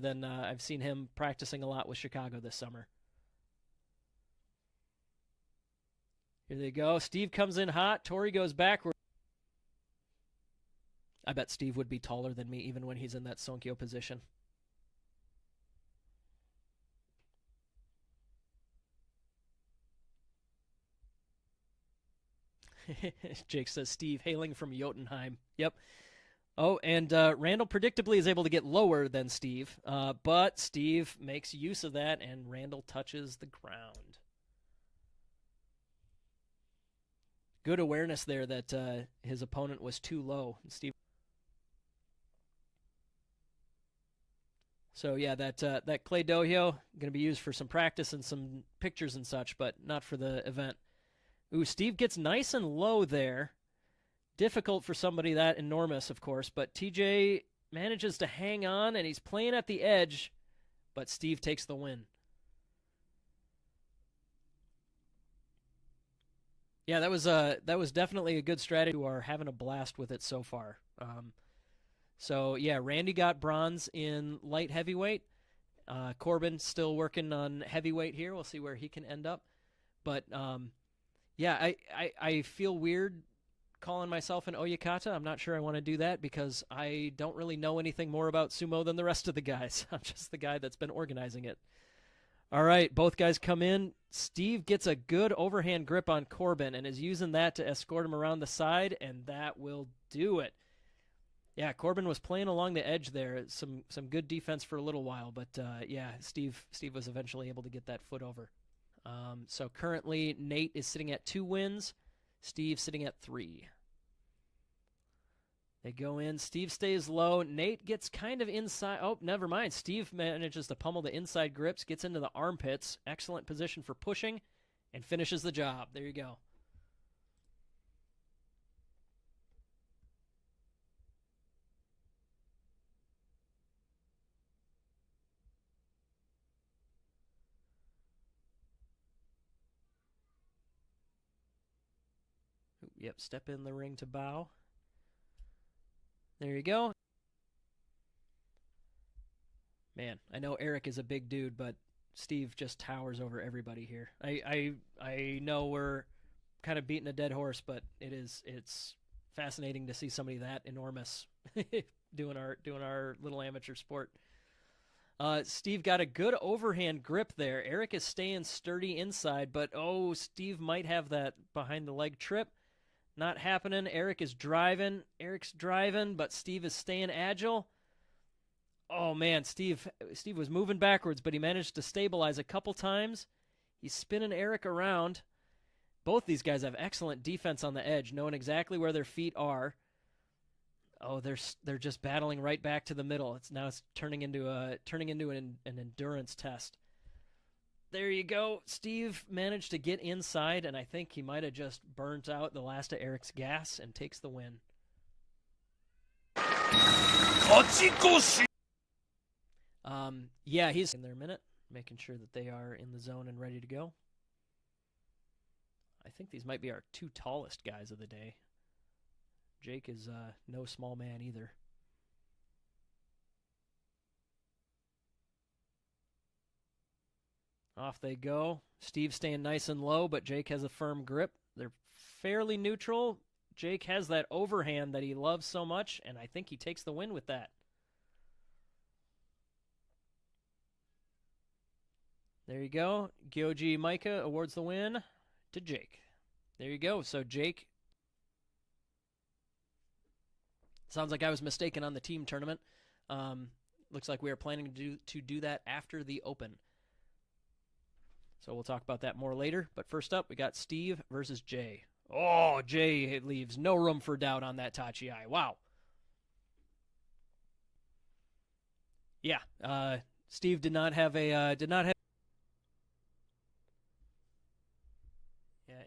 than I've seen him practicing a lot with Chicago this summer. Here they go. Steve comes in hot. Tori goes backward. I bet Steve would be taller than me even when he's in that Sonkyo position. Jake says Steve hailing from Jotunheim. Yep. Oh, and Randall predictably is able to get lower than Steve, but Steve makes use of that, and Randall touches the ground. Good awareness there that his opponent was too low. Steve. So yeah, that clay dohyo going to be used for some practice and some pictures and such, but not for the event. Ooh, Steve gets nice and low there. Difficult for somebody that enormous, of course, but TJ manages to hang on, and he's playing at the edge, but Steve takes the win. Yeah, that was definitely a good strategy. We are having a blast with it so far. So yeah, Randy got bronze in light heavyweight. Corbin still working on heavyweight here. We'll see where he can end up. But yeah, I feel weird calling myself an Oyakata. I'm not sure I want to do that because I don't really know anything more about sumo than the rest of the guys. I'm just the guy that's been organizing it. All right, both guys come in. Steve gets a good overhand grip on Corbin and is using that to escort him around the side, and that will do it. Yeah, Corbin was playing along the edge there. Some good defense for a little while, but yeah, Steve was eventually able to get that foot over. So currently, Nate is sitting at 2 wins. Steve sitting at 3. They go in. Steve stays low. Nate gets kind of inside. Oh, never mind. Steve manages to pummel the inside grips, gets into the armpits. Excellent position for pushing, and finishes the job. There you go. Yep, step in the ring to bow. There you go. Man, I know Eric is a big dude, but Steve just towers over everybody here. I know we're kind of beating a dead horse, but it's fascinating to see somebody that enormous doing our little amateur sport. Steve got a good overhand grip there. Eric is staying sturdy inside, but oh, Steve might have that behind the leg trip. Not happening. Eric's driving, but Steve is staying agile. Oh man, Steve was moving backwards, but he managed to stabilize a couple times. He's spinning Eric around. Both these guys have excellent defense on the edge, knowing exactly where their feet are. Oh, they're just battling right back to the middle. It's turning into an endurance test. There you go. Steve managed to get inside, and I think he might have just burnt out the last of Eric's gas and takes the win. Yeah, he's in their minute, making sure that they are in the zone and ready to go. I think these might be our 2 tallest guys of the day. Jake is no small man either. Off they go. Steve staying nice and low, but Jake has a firm grip. They're fairly neutral. Jake has that overhand that he loves so much, and I think he takes the win with that. There you go. Gyoji Micah awards the win to Jake. There you go. So Jake, sounds like I was mistaken on the team tournament. Looks like we are planning to do that after the Open. So we'll talk about that more later. But first up, we got Steve versus Jay. Oh, Jay leaves no room for doubt on that Tachi-ai. Wow. Yeah, Steve did not have. Yeah,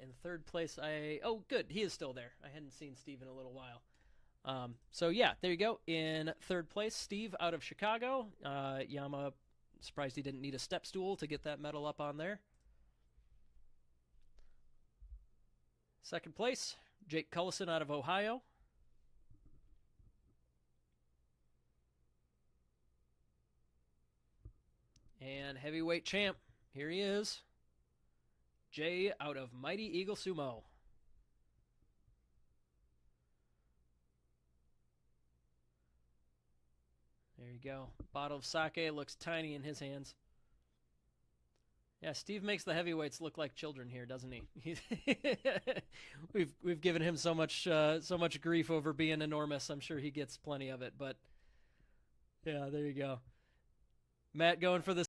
in third place, oh, good, he is still there. I hadn't seen Steve in a little while. So yeah, there you go. In third place, Steve out of Chicago. Yama, surprised he didn't need a step stool to get that medal up on there. Second place, Jake Cullison out of Ohio. And heavyweight champ, here he is. Jay out of Mighty Eagle Sumo. There you go. Bottle of sake looks tiny in his hands. Yeah, Steve makes the heavyweights look like children here, doesn't he? we've given him so much grief over being enormous. I'm sure he gets plenty of it, but yeah, there you go. Matt going for the